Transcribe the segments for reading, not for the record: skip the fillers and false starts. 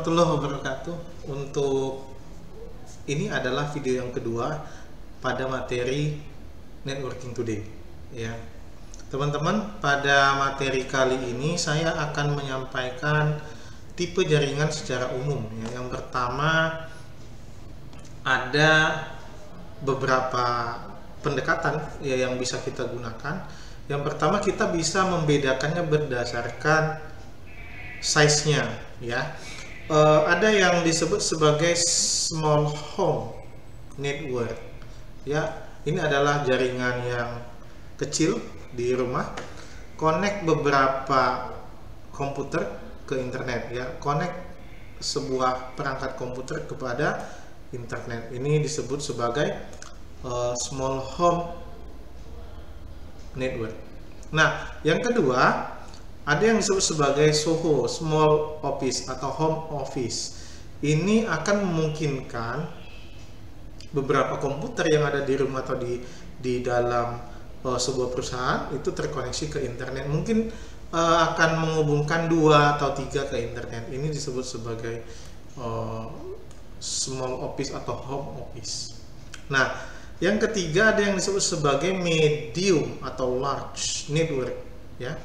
warahmatullahi wabarakatuh. Untuk ini adalah video yang kedua pada materi networking today ya. Teman-teman, pada materi kali ini saya akan menyampaikan tipe jaringan secara umum ya. Yang pertama, ada beberapa pendekatan ya yang bisa kita gunakan. Yang pertama, kita bisa membedakannya berdasarkan size-nya ya. Ada yang disebut sebagai small home network ya. Ini adalah jaringan yang kecil di rumah, connect beberapa komputer ke internet ya, connect sebuah perangkat komputer kepada internet. Ini disebut sebagai small home network. Nah, yang kedua, ada yang disebut sebagai SOHO, small office atau home office. Ini akan memungkinkan beberapa komputer yang ada di rumah atau di dalam sebuah perusahaan itu terkoneksi ke internet. Mungkin akan menghubungkan 2 atau 3 ke internet. Ini disebut sebagai small office atau home office. Nah, yang ketiga ada yang disebut sebagai medium atau large network ya.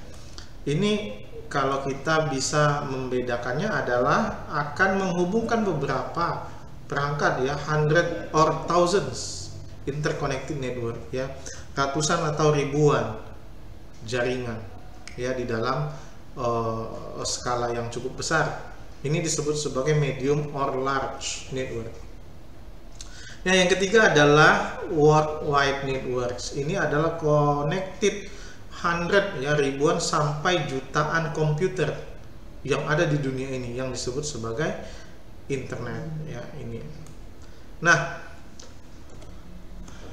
Ini kalau kita bisa membedakannya adalah akan menghubungkan beberapa perangkat ya, hundred or thousands interconnected network ya, ratusan atau ribuan jaringan ya di dalam skala yang cukup besar. Ini disebut sebagai medium or large network. Nah, yang ketiga adalah worldwide networks. Ini adalah connected hundred ya, ribuan sampai jutaan komputer yang ada di dunia ini yang disebut sebagai internet ya ini. Nah,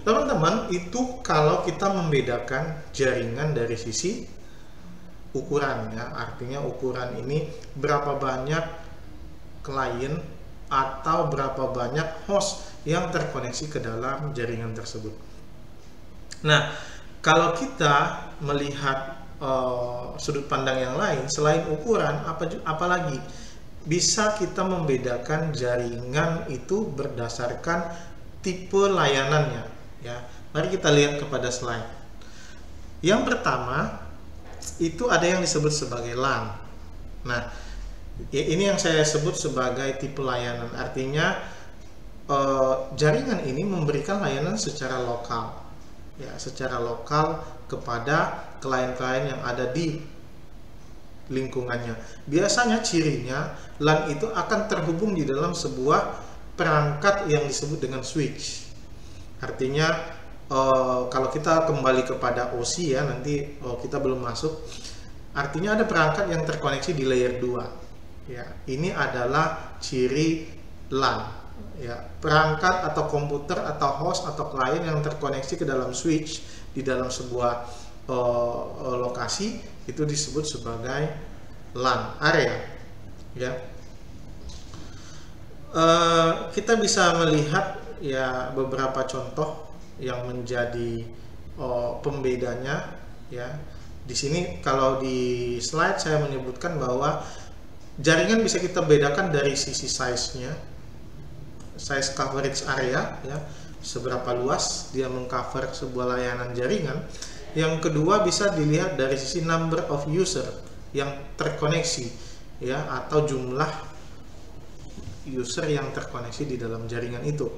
teman-teman, itu kalau kita membedakan jaringan dari sisi ukuran ya, artinya ukuran ini berapa banyak klien atau berapa banyak host yang terkoneksi ke dalam jaringan tersebut. Nah, kalau kita melihat sudut pandang yang lain selain ukuran, apalagi bisa kita membedakan jaringan itu berdasarkan tipe layanannya ya. Mari kita lihat kepada slide. Yang pertama itu ada yang disebut sebagai LAN. Nah, ini yang saya sebut sebagai tipe layanan. Artinya jaringan ini memberikan layanan secara lokal ya, secara lokal kepada klien-klien yang ada di lingkungannya. Biasanya cirinya LAN itu akan terhubung di dalam sebuah perangkat yang disebut dengan switch. Artinya kalau kita kembali kepada OSI ya, nanti kita belum masuk. Artinya ada perangkat yang terkoneksi di layer 2 ya. Ini adalah ciri LAN ya, perangkat atau komputer atau host atau klien yang terkoneksi ke dalam switch di dalam sebuah lokasi, itu disebut sebagai LAN area ya. Kita bisa melihat ya beberapa contoh yang menjadi pembedanya ya. Di sini kalau di slide saya menyebutkan bahwa jaringan bisa kita bedakan dari sisi size-nya, size coverage area ya, seberapa luas dia mengcover sebuah layanan jaringan. Yang kedua bisa dilihat dari sisi number of user yang terkoneksi ya, atau jumlah user yang terkoneksi di dalam jaringan itu.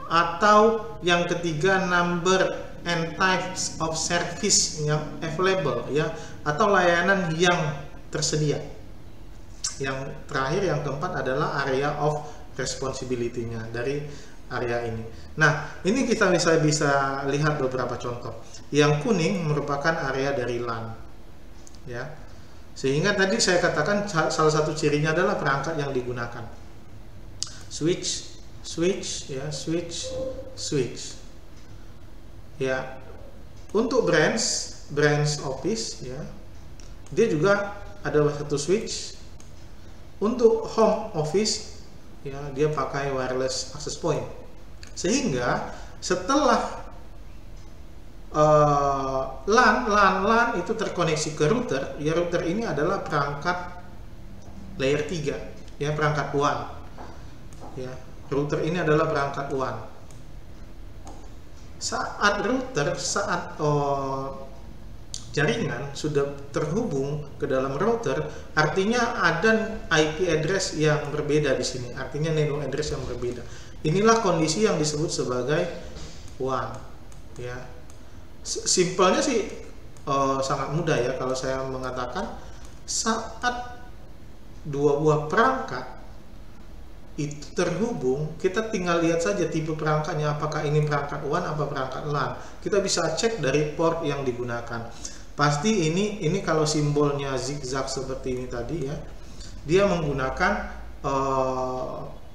Atau yang ketiga, number and types of service yang available ya, atau layanan yang tersedia. Yang terakhir, yang keempat adalah area of responsibility-nya dari area ini. Nah, ini kita bisa lihat beberapa contoh. Yang kuning merupakan area dari LAN ya. Sehingga tadi saya katakan salah satu cirinya adalah perangkat yang digunakan. Switch ya, switch ya. Untuk branch office ya, dia juga ada satu switch. Untuk home office ya, dia pakai wireless access point. Sehingga setelah LAN itu terkoneksi ke router ya, router ini adalah perangkat layer 3 ya, perangkat WAN. Ya, router ini adalah perangkat WAN. Saat jaringan sudah terhubung ke dalam router, artinya ada IP address yang berbeda di sini, artinya network address yang berbeda. Inilah kondisi yang disebut sebagai WAN. Ya, simpelnya sih sangat mudah ya kalau saya mengatakan, saat dua buah perangkat itu terhubung, kita tinggal lihat saja tipe perangkatnya, apakah ini perangkat WAN apa perangkat LAN. Kita bisa cek dari port yang digunakan. Pasti ini kalau simbolnya zigzag seperti ini tadi ya, dia menggunakan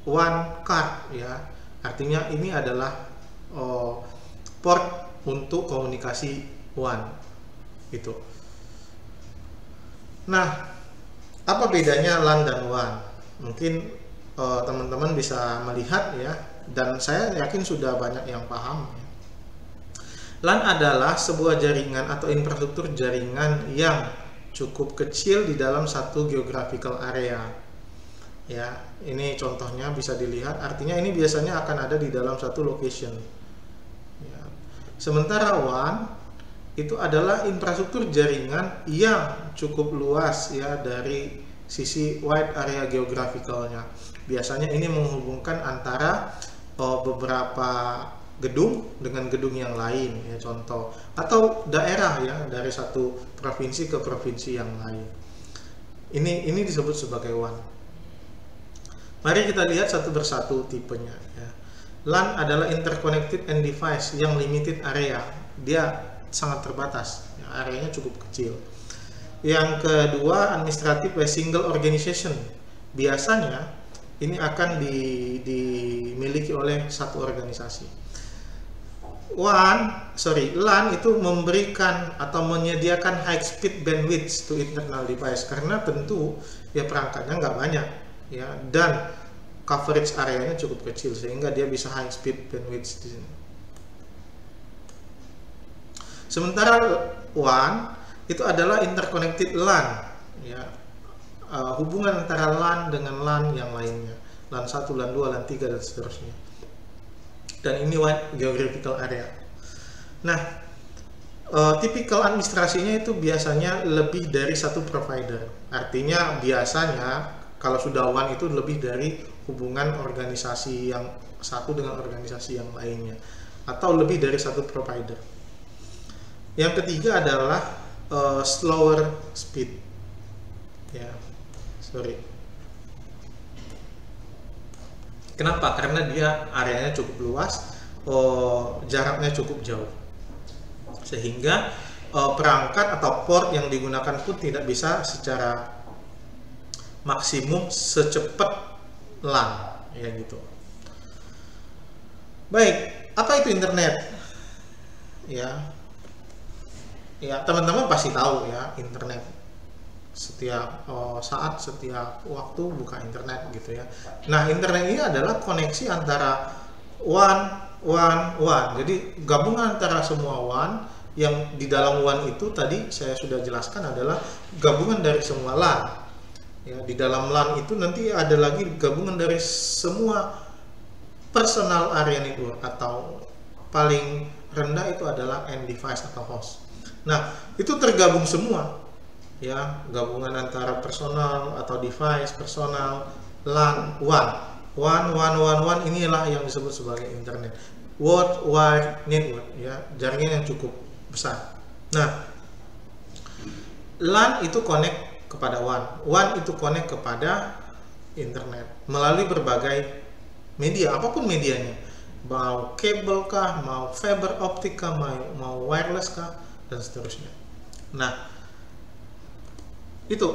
WAN card ya, artinya ini adalah port untuk komunikasi WAN itu. Nah, apa bedanya LAN dan WAN? Mungkin teman-teman bisa melihat ya, dan saya yakin sudah banyak yang paham ya. LAN adalah sebuah jaringan atau infrastruktur jaringan yang cukup kecil di dalam satu geographical area. Ya, ini contohnya bisa dilihat, artinya ini biasanya akan ada di dalam satu location. Ya. Sementara WAN itu adalah infrastruktur jaringan yang cukup luas ya dari sisi wide area geographicalnya. Biasanya ini menghubungkan antara beberapa gedung dengan gedung yang lain ya, contoh, atau daerah ya, dari satu provinsi ke provinsi yang lain. Ini disebut sebagai WAN. Mari kita lihat satu persatu tipenya ya. LAN adalah interconnected end device yang limited area. Dia sangat terbatas ya, areanya cukup kecil. Yang kedua, administrative by single organization. Biasanya ini akan dimiliki oleh satu organisasi. LAN itu memberikan atau menyediakan high speed bandwidth to internal device, karena tentu ya perangkatnya nggak banyak ya, dan coverage areanya cukup kecil sehingga dia bisa high speed bandwidth di sini. Sementara WAN itu adalah interconnected LAN ya, hubungan antara LAN dengan LAN yang lainnya, LAN 1, LAN 2, LAN 3 dan seterusnya. Dan ini wide geographical area. Nah, tipikal administrasinya itu biasanya lebih dari satu provider. Artinya biasanya kalau sudah WAN itu lebih dari hubungan organisasi yang satu dengan organisasi yang lainnya, atau lebih dari satu provider. Yang ketiga adalah slower speed. Ya, sorry. Kenapa? Karena dia areanya cukup luas, jaraknya cukup jauh, sehingga perangkat atau port yang digunakan pun tidak bisa secara maksimum secepat LAN, ya gitu. Baik, apa itu internet? Ya, teman-teman pasti tahu ya, internet. Setiap saat, setiap waktu buka internet gitu ya. Nah, internet ini adalah koneksi antara WAN. Jadi gabungan antara semua WAN, yang di dalam WAN itu tadi saya sudah jelaskan adalah gabungan dari semua LAN. Ya, di dalam LAN itu nanti ada lagi gabungan dari semua personal area network, atau paling rendah itu adalah end device atau host. Nah, itu tergabung semua. Ya, gabungan antara personal atau device, personal, LAN, WAN inilah yang disebut sebagai internet, World Wide Network ya, jaringan yang cukup besar. Nah, LAN itu connect kepada WAN itu connect kepada internet melalui berbagai media, apapun medianya, mau kabel kah, mau fiber optik kah, mau wireless kah, dan seterusnya. Nah, itu.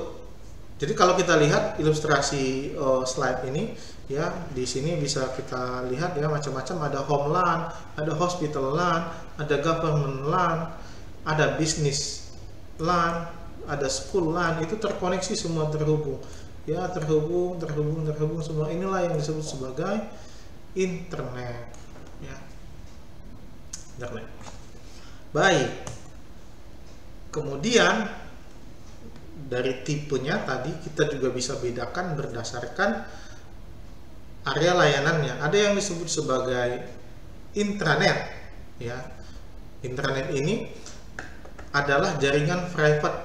Jadi kalau kita lihat ilustrasi slide ini ya, di sini bisa kita lihat ya, macam-macam, ada home LAN, ada hospital LAN, ada government LAN, ada business LAN, ada school LAN, itu terkoneksi semua, terhubung ya, terhubung semua. Inilah yang disebut sebagai internet ya, internet. Baik, kemudian dari tipenya tadi kita juga bisa bedakan berdasarkan area layanannya. Ada yang disebut sebagai intranet ya. Intranet ini adalah jaringan private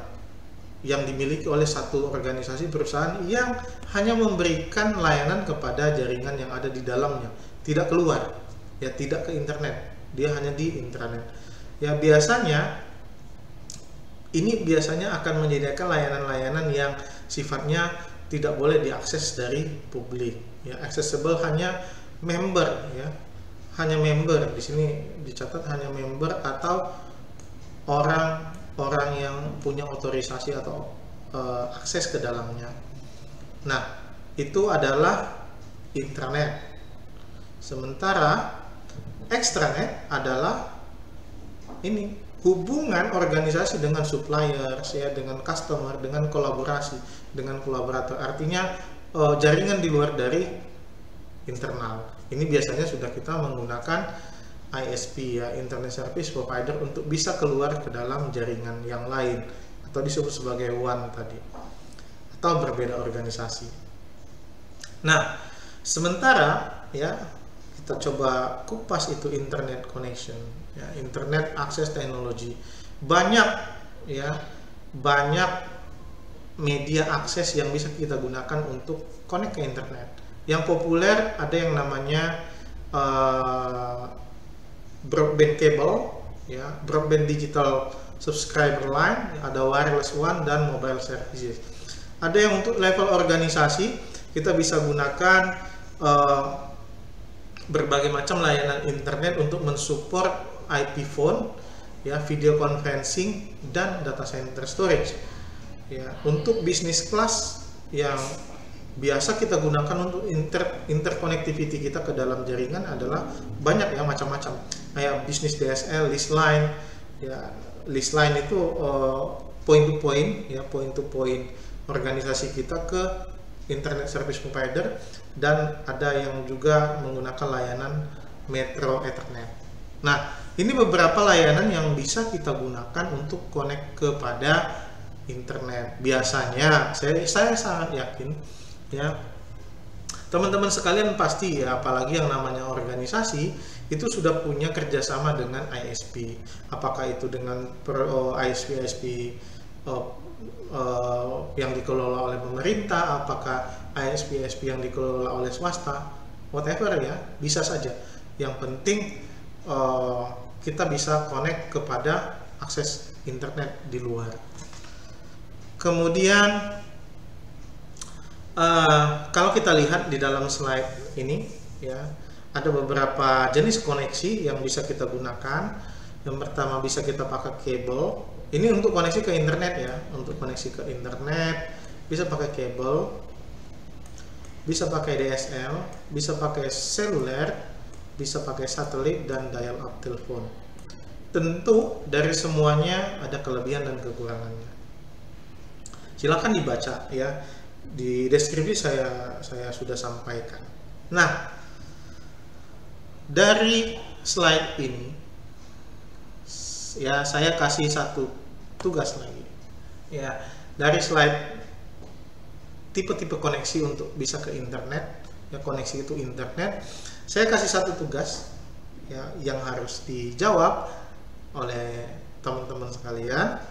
yang dimiliki oleh satu organisasi perusahaan yang hanya memberikan layanan kepada jaringan yang ada di dalamnya, tidak keluar ya, tidak ke internet, dia hanya di intranet ya. Biasanya ini akan menyediakan layanan-layanan yang sifatnya tidak boleh diakses dari publik ya, accessible hanya member ya, hanya member. Di sini dicatat hanya member atau orang yang punya otorisasi atau akses ke dalamnya. Nah, itu adalah intranet. Sementara extranet adalah ini hubungan organisasi dengan supplier, ya, dengan customer, dengan kolaborasi, dengan kolaborator. Artinya jaringan di luar dari internal. Ini biasanya sudah kita menggunakan ISP ya, Internet Service Provider, untuk bisa keluar ke dalam jaringan yang lain atau disebut sebagai WAN tadi, atau berbeda organisasi. Nah, sementara ya kita coba kupas itu internet connection ya, internet access technology. Banyak ya, banyak media akses yang bisa kita gunakan untuk connect ke internet. Yang populer ada yang namanya broadband cable ya, broadband digital subscriber line, ada wireless WAN dan mobile services. Ada yang untuk level organisasi, kita bisa gunakan berbagai macam layanan internet untuk mensupport IP phone ya, video conferencing dan data center storage ya. Untuk bisnis kelas yang biasa kita gunakan untuk interconnectivity kita ke dalam jaringan adalah banyak ya, macam-macam, kayak bisnis DSL, list line ya. List line itu point to point ya, point to point organisasi kita ke internet service provider, dan ada yang juga menggunakan layanan Metro Ethernet. Nah, ini beberapa layanan yang bisa kita gunakan untuk connect kepada internet. Biasanya saya sangat yakin ya, teman-teman sekalian pasti ya, apalagi yang namanya organisasi itu sudah punya kerjasama dengan ISP, apakah itu dengan ISP yang dikelola oleh pemerintah, apakah ISP yang dikelola oleh swasta, whatever ya, bisa saja. Yang penting kita bisa connect kepada akses internet di luar. Kemudian kalau kita lihat di dalam slide ini ya, ada beberapa jenis koneksi yang bisa kita gunakan. Yang pertama, bisa kita pakai kabel. Ini untuk koneksi ke internet ya, untuk koneksi ke internet bisa pakai kabel, bisa pakai DSL, bisa pakai seluler, bisa pakai satelit dan dial up telepon. Tentu dari semuanya ada kelebihan dan kekurangannya. Silakan dibaca ya, di deskripsi saya sudah sampaikan. Nah, dari slide ini ya, saya kasih satu tugas lagi ya. Dari slide tipe-tipe koneksi untuk bisa ke internet ya, koneksi itu internet, saya kasih satu tugas ya yang harus dijawab oleh teman-teman sekalian.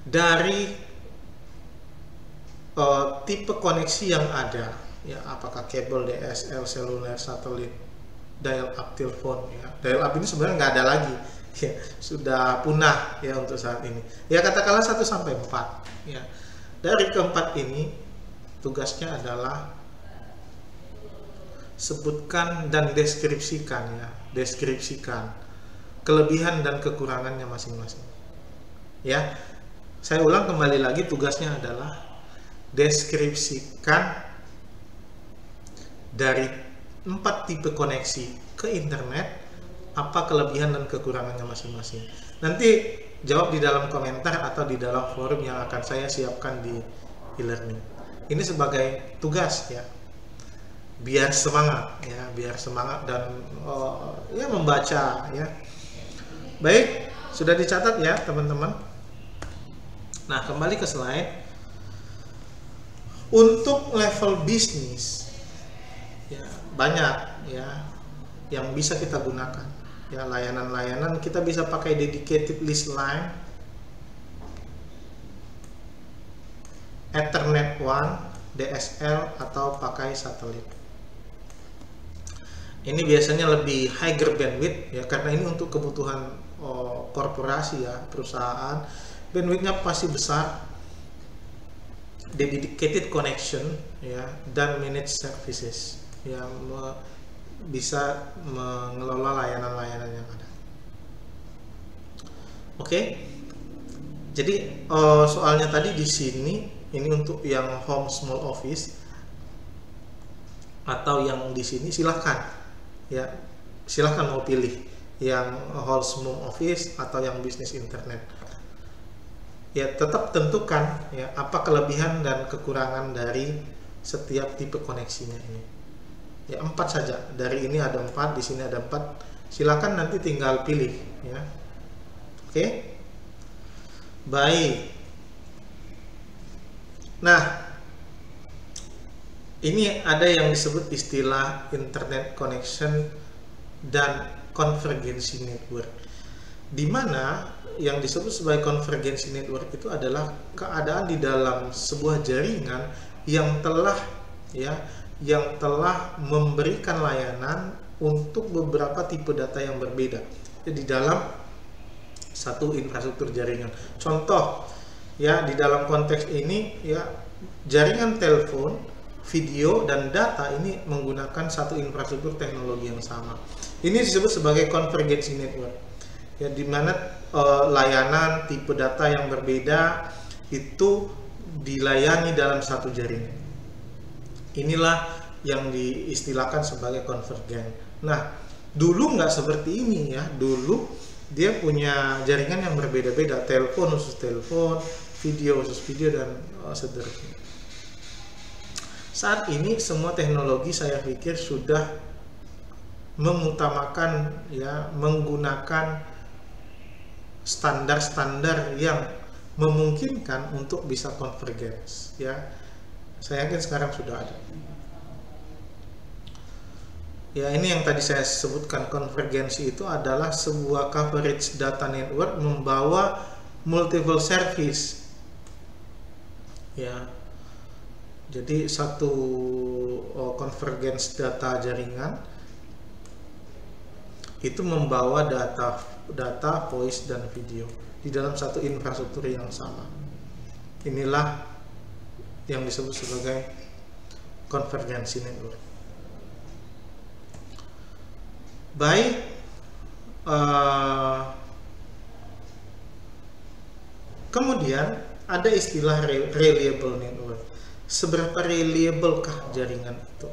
Dari tipe koneksi yang ada ya, apakah kabel, DSL, seluler, satelit, dial up telepon ya. Dial up ini sebenarnya nggak ada lagi ya, sudah punah ya untuk saat ini ya, katakanlah 1 sampai 4 ya. Dari keempat ini tugasnya adalah sebutkan dan deskripsikan ya, deskripsikan kelebihan dan kekurangannya masing-masing ya. Saya ulang kembali lagi, tugasnya adalah deskripsikan dari 4 tipe koneksi ke internet, apa kelebihan dan kekurangannya masing-masing. Nanti jawab di dalam komentar atau di dalam forum yang akan saya siapkan di e-learning. Ini sebagai tugas ya, biar semangat ya, biar semangat dan ya membaca ya. Baik, sudah dicatat ya teman-teman. Nah, kembali ke slide. Untuk level bisnis ya banyak ya yang bisa kita gunakan. Ya, layanan-layanan kita bisa pakai dedicated list line, Ethernet WAN, DSL, atau pakai satelit. Ini biasanya lebih higher bandwidth ya, karena ini untuk kebutuhan korporasi ya, perusahaan. Bandwidthnya pasti besar, dedicated connection ya, dan managed services yang bisa mengelola layanan-layanan yang ada. Oke. Jadi soalnya tadi di sini ini untuk yang home small office, atau yang di sini silahkan ya, silahkan mau pilih yang home small office atau yang bisnis internet. Ya, tetap tentukan ya apa kelebihan dan kekurangan dari setiap tipe koneksinya ini. Ya, 4 saja. Dari ini ada 4, di sini ada 4. Silakan nanti tinggal pilih ya. Oke. Baik. Nah, ini ada yang disebut istilah internet connection dan konvergensi network, di mana yang disebut sebagai konvergensi network itu adalah keadaan di dalam sebuah jaringan yang telah memberikan layanan untuk beberapa tipe data yang berbeda di dalam satu infrastruktur jaringan. Contoh ya, di dalam konteks ini ya, jaringan telepon, video, dan data ini menggunakan satu infrastruktur teknologi yang sama. Ini disebut sebagai konvergensi network ya, di mana layanan tipe data yang berbeda itu dilayani dalam satu jaringan. Inilah yang diistilahkan sebagai konvergen. Nah, dulu nggak seperti ini ya. Dulu dia punya jaringan yang berbeda-beda, telepon khusus telepon, video khusus video, dan seterusnya. Saat ini semua teknologi saya pikir sudah mengutamakan ya, menggunakan standar-standar yang memungkinkan untuk bisa convergence ya. Saya yakin sekarang sudah ada. Ya, ini yang tadi saya sebutkan, konvergensi itu adalah sebuah coverage data network membawa multiple service. Ya. Jadi satu convergence data jaringan itu membawa data voice dan video di dalam satu infrastruktur yang sama. Inilah yang disebut sebagai konvergensi network. Baik, kemudian ada istilah reliable network. Seberapa reliable-kah jaringan itu?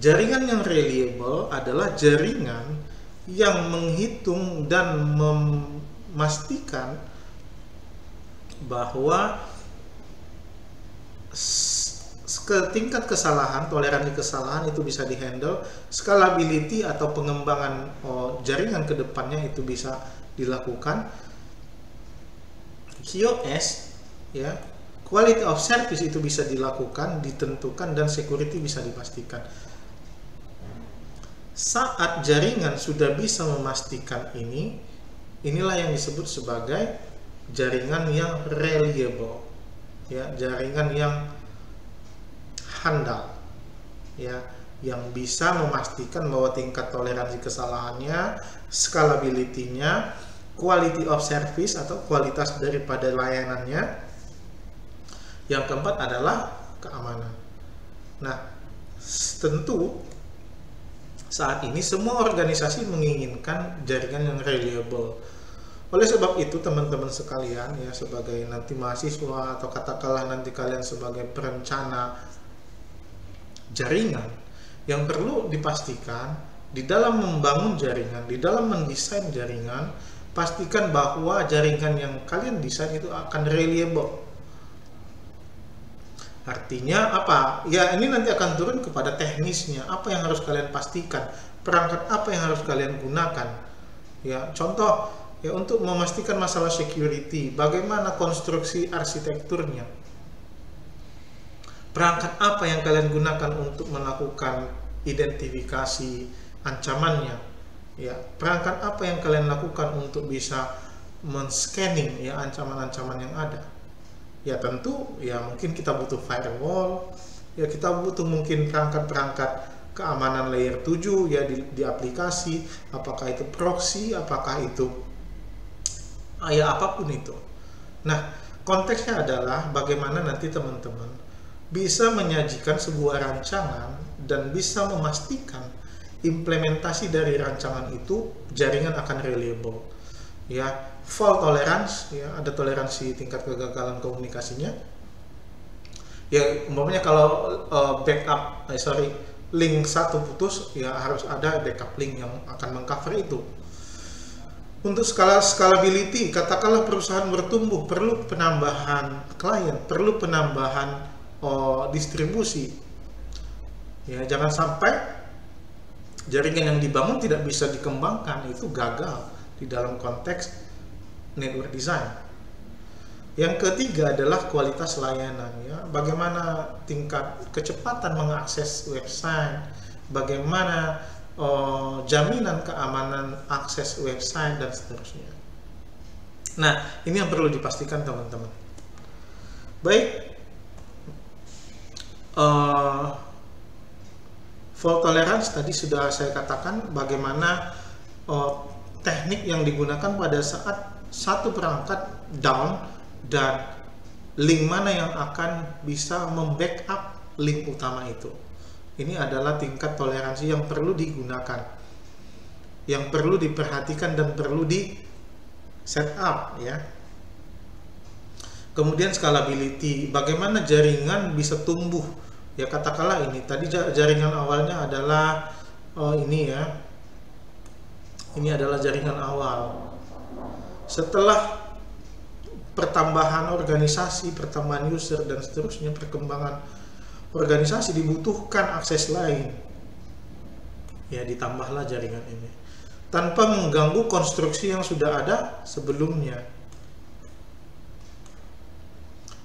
Jaringan yang reliable adalah jaringan yang menghitung dan memastikan bahwa tingkat kesalahan, toleransi kesalahan itu bisa dihandle, scalability atau pengembangan jaringan ke depannya itu bisa dilakukan, QoS ya, quality of service itu bisa dilakukan, ditentukan, dan security bisa dipastikan. Saat jaringan sudah bisa memastikan ini, inilah yang disebut sebagai jaringan yang reliable ya, jaringan yang handal ya, yang bisa memastikan bahwa tingkat toleransi kesalahannya, scalability-nya, quality of service atau kualitas daripada layanannya. Yang keempat adalah keamanan. Nah, tentu saat ini semua organisasi menginginkan jaringan yang reliable. Oleh sebab itu, teman-teman sekalian ya, sebagai nanti mahasiswa atau katakanlah nanti kalian sebagai perencana jaringan, yang perlu dipastikan di dalam membangun jaringan, di dalam mendesain jaringan, pastikan bahwa jaringan yang kalian desain itu akan reliable. Artinya apa? Ya, ini nanti akan turun kepada teknisnya. Apa yang harus kalian pastikan? Perangkat apa yang harus kalian gunakan? Ya, contoh ya untuk memastikan masalah security, bagaimana konstruksi arsitekturnya, perangkat apa yang kalian gunakan untuk melakukan identifikasi ancamannya, ya perangkat apa yang kalian lakukan untuk bisa men-scanning ya ancaman-ancaman yang ada. Ya tentu ya mungkin kita butuh firewall, ya kita butuh mungkin perangkat-perangkat keamanan layer 7 ya di aplikasi, apakah itu proxy, apakah itu ya apapun itu. Nah, konteksnya adalah bagaimana nanti teman-teman bisa menyajikan sebuah rancangan dan bisa memastikan implementasi dari rancangan itu jaringan akan reliable. Ya, fault tolerance, ya ada toleransi tingkat kegagalan komunikasinya. Ya, umpamanya kalau link satu putus, ya harus ada backup link yang akan mengcover itu. Untuk scalability, katakanlah perusahaan bertumbuh, perlu penambahan klien, perlu penambahan distribusi. Ya, jangan sampai jaringan yang dibangun tidak bisa dikembangkan, itu gagal di dalam konteks network design. Yang ketiga adalah kualitas layanan, ya. Bagaimana tingkat kecepatan mengakses website, bagaimana jaminan keamanan akses website dan seterusnya. Nah, ini yang perlu dipastikan teman-teman. Baik, fault tolerance tadi sudah saya katakan bagaimana teknik yang digunakan pada saat satu perangkat down dan link mana yang akan bisa membackup link utama itu. Ini adalah tingkat toleransi yang perlu digunakan, yang perlu diperhatikan dan perlu di set up ya. Kemudian scalability, bagaimana jaringan bisa tumbuh. Ya katakanlah ini tadi jaringan awalnya adalah ini ya. Ini adalah jaringan awal. Setelah pertambahan organisasi, pertambahan user dan seterusnya, perkembangan organisasi dibutuhkan akses lain. Ya, ditambahlah jaringan ini tanpa mengganggu konstruksi yang sudah ada sebelumnya.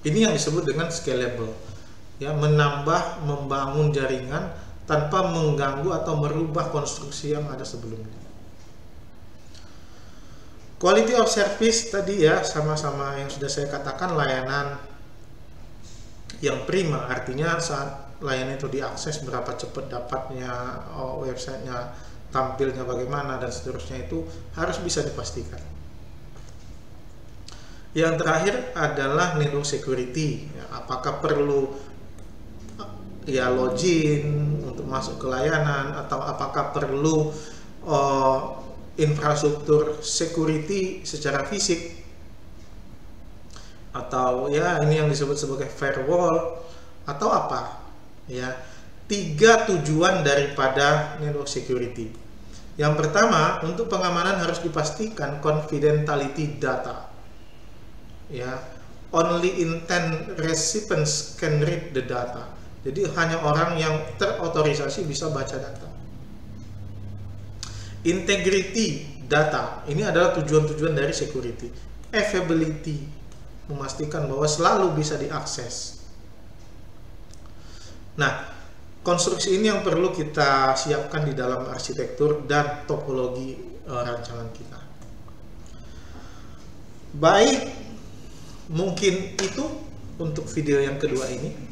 Ini yang disebut dengan scalable. Ya, menambah, membangun jaringan tanpa mengganggu atau merubah konstruksi yang ada sebelumnya. Quality of service tadi ya sama-sama yang sudah saya katakan, layanan yang prima, artinya saat layanan itu diakses berapa cepat dapatnya, websitenya tampilnya bagaimana dan seterusnya, itu harus bisa dipastikan. Yang terakhir adalah network security, ya, apakah perlu ya login untuk masuk ke layanan atau apakah perlu infrastruktur security secara fisik, atau ya ini yang disebut sebagai firewall atau apa ya. 3 tujuan daripada network security. Yang pertama, untuk pengamanan harus dipastikan confidentiality data ya. Only intent recipients can read the data. Jadi hanya orang yang terotorisasi bisa baca data. Integrity data, ini adalah tujuan-tujuan dari security. Availability, memastikan bahwa selalu bisa diakses. Nah, konstruksi ini yang perlu kita siapkan di dalam arsitektur dan topologi rancangan kita. Baik, mungkin itu untuk video yang kedua ini.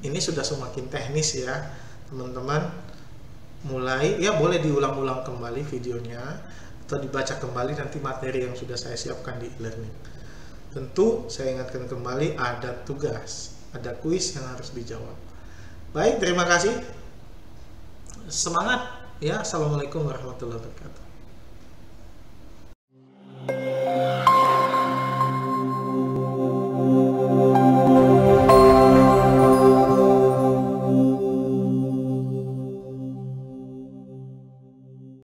Ini sudah semakin teknis ya, teman-teman. Mulai ya boleh diulang-ulang kembali videonya atau dibaca kembali nanti materi yang sudah saya siapkan di e-learning. Tentu saya ingatkan kembali ada tugas, ada kuis yang harus dijawab. Baik, terima kasih. Semangat ya. Assalamualaikum warahmatullahi wabarakatuh.